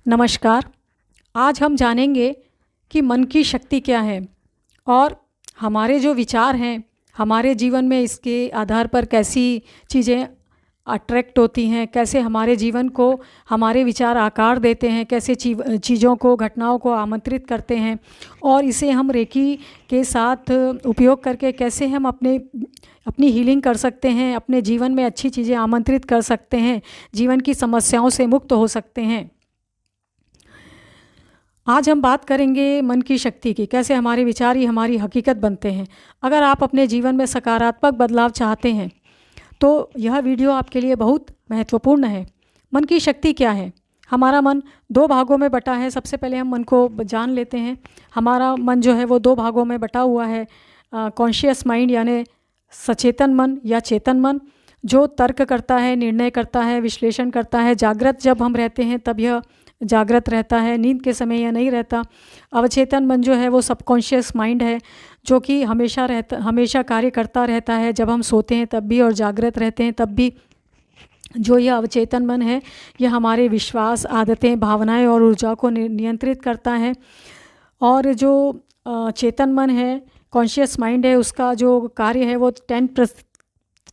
नमस्कार। आज हम जानेंगे कि मन की शक्ति क्या है और हमारे जो विचार हैं हमारे जीवन में इसके आधार पर कैसी चीज़ें अट्रैक्ट होती हैं, कैसे हमारे जीवन को हमारे विचार आकार देते हैं, कैसे चीज़ों को घटनाओं को आमंत्रित करते हैं और इसे हम रेकी के साथ उपयोग करके कैसे हम अपनी हीलिंग कर सकते हैं, अपने जीवन में अच्छी चीज़ें आमंत्रित कर सकते हैं, जीवन की समस्याओं से मुक्त हो सकते हैं। आज हम बात करेंगे मन की शक्ति की, कैसे हमारे विचार ही हमारी हकीकत बनते हैं। अगर आप अपने जीवन में सकारात्मक बदलाव चाहते हैं तो यह वीडियो आपके लिए बहुत महत्वपूर्ण है। मन की शक्ति क्या है? हमारा मन दो भागों में बटा है। सबसे पहले हम मन को जान लेते हैं। हमारा मन जो है वो दो भागों में बटा हुआ है। कॉन्शियस माइंड यानी सचेतन मन या चेतन मन जो तर्क करता है, निर्णय करता है, विश्लेषण करता है। जागृत जब हम रहते हैं तब यह जागृत रहता है, नींद के समय यह नहीं रहता। अवचेतन मन जो है वो सबकॉन्शियस माइंड है जो कि हमेशा कार्य करता रहता है, जब हम सोते हैं तब भी और जागृत रहते हैं तब भी। जो यह अवचेतन मन है यह हमारे विश्वास, आदतें, भावनाएं और ऊर्जा को नियंत्रित करता है। और जो चेतन मन है, कॉन्शियस माइंड है, उसका जो कार्य है वो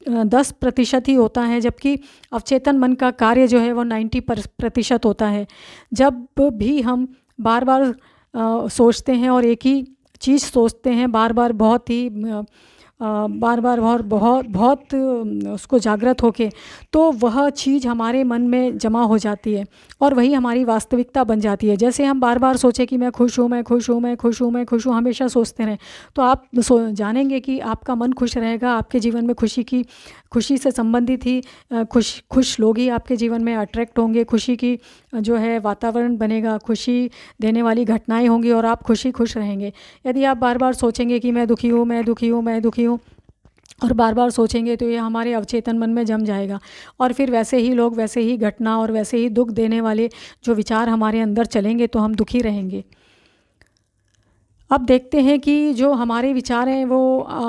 10% ही होता है, जबकि अवचेतन मन का कार्य जो है वो 90% होता है। जब भी हम बार बार सोचते हैं और एक ही चीज़ सोचते हैं बार बार और बहुत उसको जागृत होके, तो वह चीज़ हमारे मन में जमा हो जाती है और वही हमारी वास्तविकता बन जाती है। जैसे हम बार बार सोचें कि मैं खुश हूँ, मैं खुश हूँ, मैं खुश हूँ, मैं खुश हूँ, हमेशा सोचते रहें, तो आप जानेंगे कि आपका मन खुश रहेगा। आपके जीवन में खुशी से संबंधित ही खुश लोग ही आपके जीवन में अट्रैक्ट होंगे। खुशी की जो है वातावरण बनेगा, खुशी देने वाली घटनाएं होंगी और आप खुश रहेंगे। यदि आप बार बार सोचेंगे कि मैं दुखी हूँ, मैं दुखी हूँ, मैं दुखी हूँ और बार बार सोचेंगे तो ये हमारे अवचेतन मन में जम जाएगा और फिर वैसे ही लोग, वैसे ही घटना और वैसे ही दुख देने वाले जो विचार हमारे अंदर चलेंगे तो हम दुखी रहेंगे। अब देखते हैं कि जो हमारे विचार हैं वो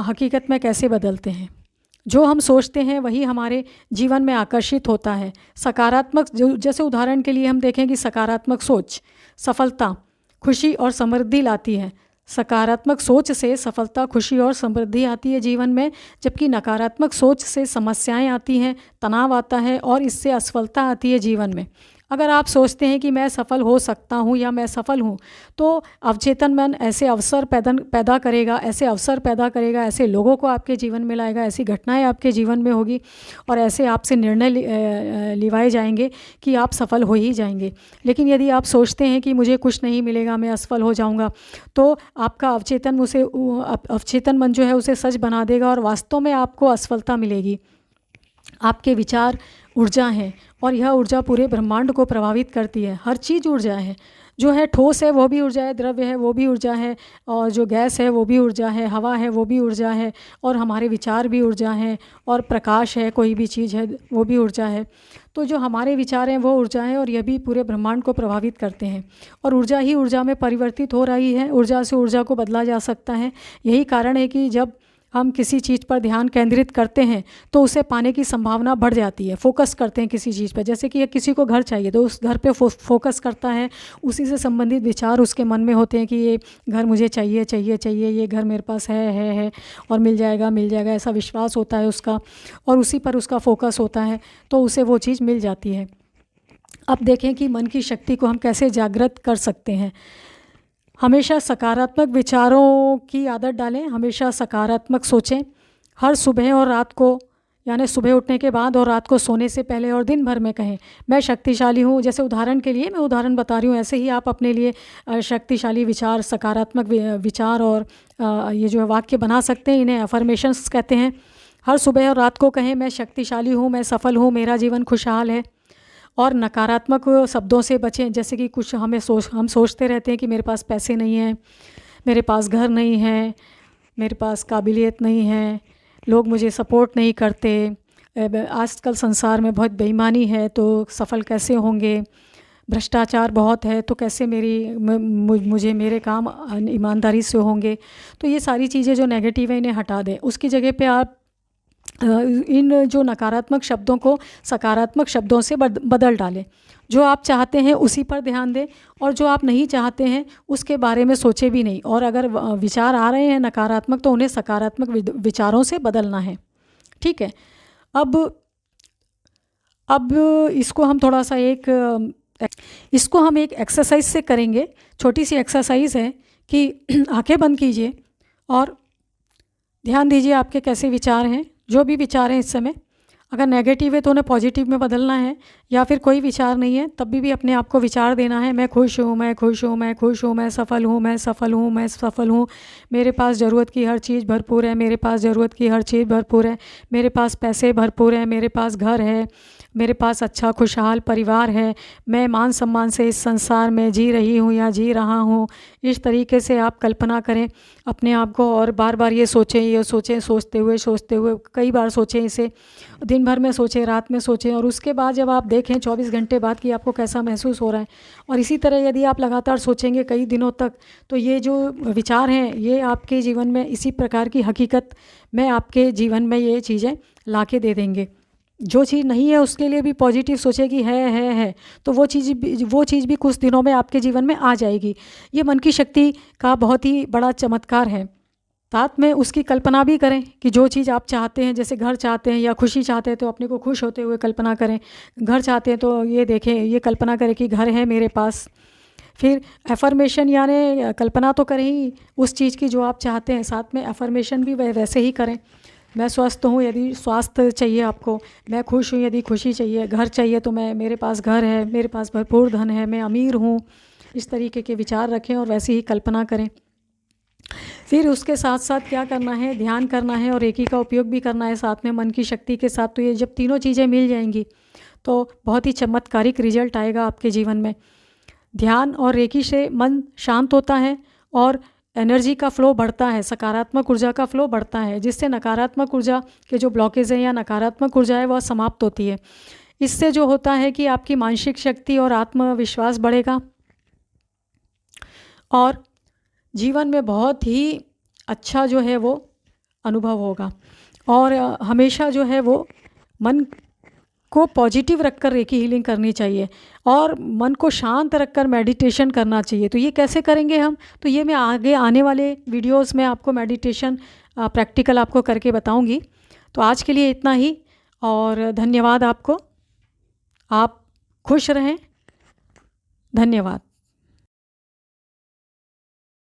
हकीकत में कैसे बदलते हैं। जो हम सोचते हैं वही हमारे जीवन में आकर्षित होता है। सकारात्मक, जैसे उदाहरण के लिए हम देखें कि सकारात्मक सोच सफलता, खुशी और समृद्धि लाती है। सकारात्मक सोच से सफलता, खुशी और समृद्धि आती है जीवन में, जबकि नकारात्मक सोच से समस्याएं आती हैं, तनाव आता है और इससे असफलता आती है जीवन में। अगर आप सोचते हैं कि मैं सफल हो सकता हूँ या मैं सफल हूँ, तो अवचेतन मन ऐसे अवसर पैदा करेगा, ऐसे लोगों को आपके जीवन में लाएगा, ऐसी घटनाएं आपके जीवन में होगी और ऐसे आपसे निर्णय लिवाए जाएंगे कि आप सफल हो ही जाएंगे। लेकिन यदि आप सोचते हैं कि मुझे कुछ नहीं मिलेगा, मैं असफल हो जाऊंगा, तो आपका अवचेतन मन जो है उसे सच बना देगा और वास्तव में आपको असफलता मिलेगी। आपके विचार ऊर्जा है और यह ऊर्जा पूरे ब्रह्मांड को प्रभावित करती है। हर चीज़ ऊर्जा है। जो है ठोस है वो भी ऊर्जा है, द्रव्य है वो भी ऊर्जा है, और जो गैस है वो भी ऊर्जा है, हवा है वो भी ऊर्जा है, और हमारे विचार भी ऊर्जा हैं, और प्रकाश है, कोई भी चीज़ है वो भी ऊर्जा है। तो जो हमारे विचार हैं वो ऊर्जा है और यह भी पूरे ब्रह्मांड को प्रभावित करते हैं और ऊर्जा ही ऊर्जा में परिवर्तित हो रही है। ऊर्जा से ऊर्जा को बदला जा सकता है। यही कारण है कि जब हम किसी चीज़ पर ध्यान केंद्रित करते हैं तो उसे पाने की संभावना बढ़ जाती है। फोकस करते हैं किसी चीज़ पर, जैसे कि किसी को घर चाहिए तो उस घर पे फोकस करता है, उसी से संबंधित विचार उसके मन में होते हैं कि ये घर मुझे चाहिए चाहिए चाहिए, ये घर मेरे पास है और मिल जाएगा, ऐसा विश्वास होता है उसका और उसी पर उसका फोकस होता है तो उसे वो चीज़ मिल जाती है। अब देखें कि मन की शक्ति को हम कैसे जागृत कर सकते हैं। हमेशा सकारात्मक विचारों की आदत डालें, हमेशा सकारात्मक सोचें। हर सुबह और रात को, यानी सुबह उठने के बाद और रात को सोने से पहले और दिन भर में कहें मैं शक्तिशाली हूँ। जैसे उदाहरण के लिए मैं उदाहरण बता रही हूँ, ऐसे ही आप अपने लिए शक्तिशाली विचार, सकारात्मक विचार और ये जो वाक्य बना सकते हैं। इन्हें अफर्मेशंस कहते हैं। हर सुबह और रात को कहें मैं शक्तिशाली हूँ, मैं सफल हूँ, मेरा जीवन खुशहाल है। और नकारात्मक शब्दों से बचें, जैसे कि कुछ हम सोचते रहते हैं कि मेरे पास पैसे नहीं हैं, मेरे पास घर नहीं है, मेरे पास काबिलियत नहीं है, लोग मुझे सपोर्ट नहीं करते, आजकल संसार में बहुत बेईमानी है तो सफल कैसे होंगे, भ्रष्टाचार बहुत है तो कैसे मुझे मेरे काम ईमानदारी से होंगे। तो ये सारी चीज़ें जो नेगेटिव है इन्हें हटा दें। उसकी जगह पे आप इन जो नकारात्मक शब्दों को सकारात्मक शब्दों से बदल डालें। जो आप चाहते हैं उसी पर ध्यान दें, और जो आप नहीं चाहते हैं उसके बारे में सोचे भी नहीं। और अगर विचार आ रहे हैं नकारात्मक तो उन्हें सकारात्मक विचारों से बदलना है। ठीक है। अब इसको हम थोड़ा सा इसको हम एक एक्सरसाइज से करेंगे। छोटी सी एक्सरसाइज है कि आंखें बंद कीजिए और ध्यान दीजिए आपके कैसे विचार हैं। जो भी विचार हैं इस समय, अगर नेगेटिव है तो उन्हें पॉजिटिव में बदलना है, या फिर कोई विचार नहीं है तब भी अपने आप को विचार देना है, मैं खुश हूँ, मैं खुश हूँ, मैं खुश हूँ, मैं सफल हूँ, मैं सफल हूँ, मैं सफल हूँ, मेरे पास ज़रूरत की हर चीज़ भरपूर है, मेरे पास ज़रूरत की हर चीज़ भरपूर है, मेरे पास पैसे भरपूर हैं, मेरे पास घर है, मेरे पास अच्छा खुशहाल परिवार है, मैं मान सम्मान से इस संसार में जी रही हूँ या जी रहा हूँ। इस तरीके से आप कल्पना करें अपने आप को, और बार बार ये सोचें, सोचते हुए कई बार सोचें इसे, दिन भर में सोचें, रात में सोचें, और उसके बाद जब आप देखें 24 घंटे बाद कि आपको कैसा महसूस हो रहा है। और इसी तरह यदि आप लगातार सोचेंगे कई दिनों तक, तो ये जो विचार हैं ये आपके जीवन में इसी प्रकार की हकीकत में आपके जीवन में ये चीज़ें ला के दे देंगे। जो चीज़ नहीं है उसके लिए भी पॉजिटिव सोचे कि है, तो वो चीज़ भी कुछ दिनों में आपके जीवन में आ जाएगी। ये मन की शक्ति का बहुत ही बड़ा चमत्कार है। साथ में उसकी कल्पना भी करें कि जो चीज़ आप चाहते हैं, जैसे घर चाहते हैं या खुशी चाहते हैं तो अपने को खुश होते हुए कल्पना करें। घर चाहते हैं तो ये देखें, ये कल्पना करें कि घर है मेरे पास। फिर एफर्मेशन यानी कल्पना तो करें ही उस चीज़ की जो आप चाहते हैं, साथ में एफर्मेशन भी वैसे ही करें। मैं स्वस्थ हूँ यदि स्वास्थ्य चाहिए आपको, मैं खुश हूँ यदि खुशी चाहिए, घर चाहिए तो मेरे पास घर है, मेरे पास भरपूर धन है, मैं अमीर हूँ। इस तरीके के विचार रखें और वैसे ही कल्पना करें। फिर उसके साथ साथ क्या करना है, ध्यान करना है और रेकी का उपयोग भी करना है साथ में मन की शक्ति के साथ। तो ये जब तीनों चीज़ें मिल जाएंगी तो बहुत ही चमत्कारिक रिजल्ट आएगा आपके जीवन में। ध्यान और रेकी से मन शांत होता है और एनर्जी का फ्लो बढ़ता है, सकारात्मक ऊर्जा का फ्लो बढ़ता है, जिससे नकारात्मक ऊर्जा के जो ब्लॉकेज हैं या नकारात्मक ऊर्जा है वह समाप्त होती है। इससे जो होता है कि आपकी मानसिक शक्ति और आत्मविश्वास बढ़ेगा और जीवन में बहुत ही अच्छा जो है वो अनुभव होगा। और हमेशा जो है वो मन को पॉजिटिव रखकर रेकी हीलिंग करनी चाहिए और मन को शांत रखकर मेडिटेशन करना चाहिए। तो ये कैसे करेंगे हम, तो ये मैं आगे आने वाले वीडियोस में आपको मेडिटेशन प्रैक्टिकल आपको करके बताऊंगी। तो आज के लिए इतना ही और धन्यवाद आपको। आप खुश रहें। धन्यवाद।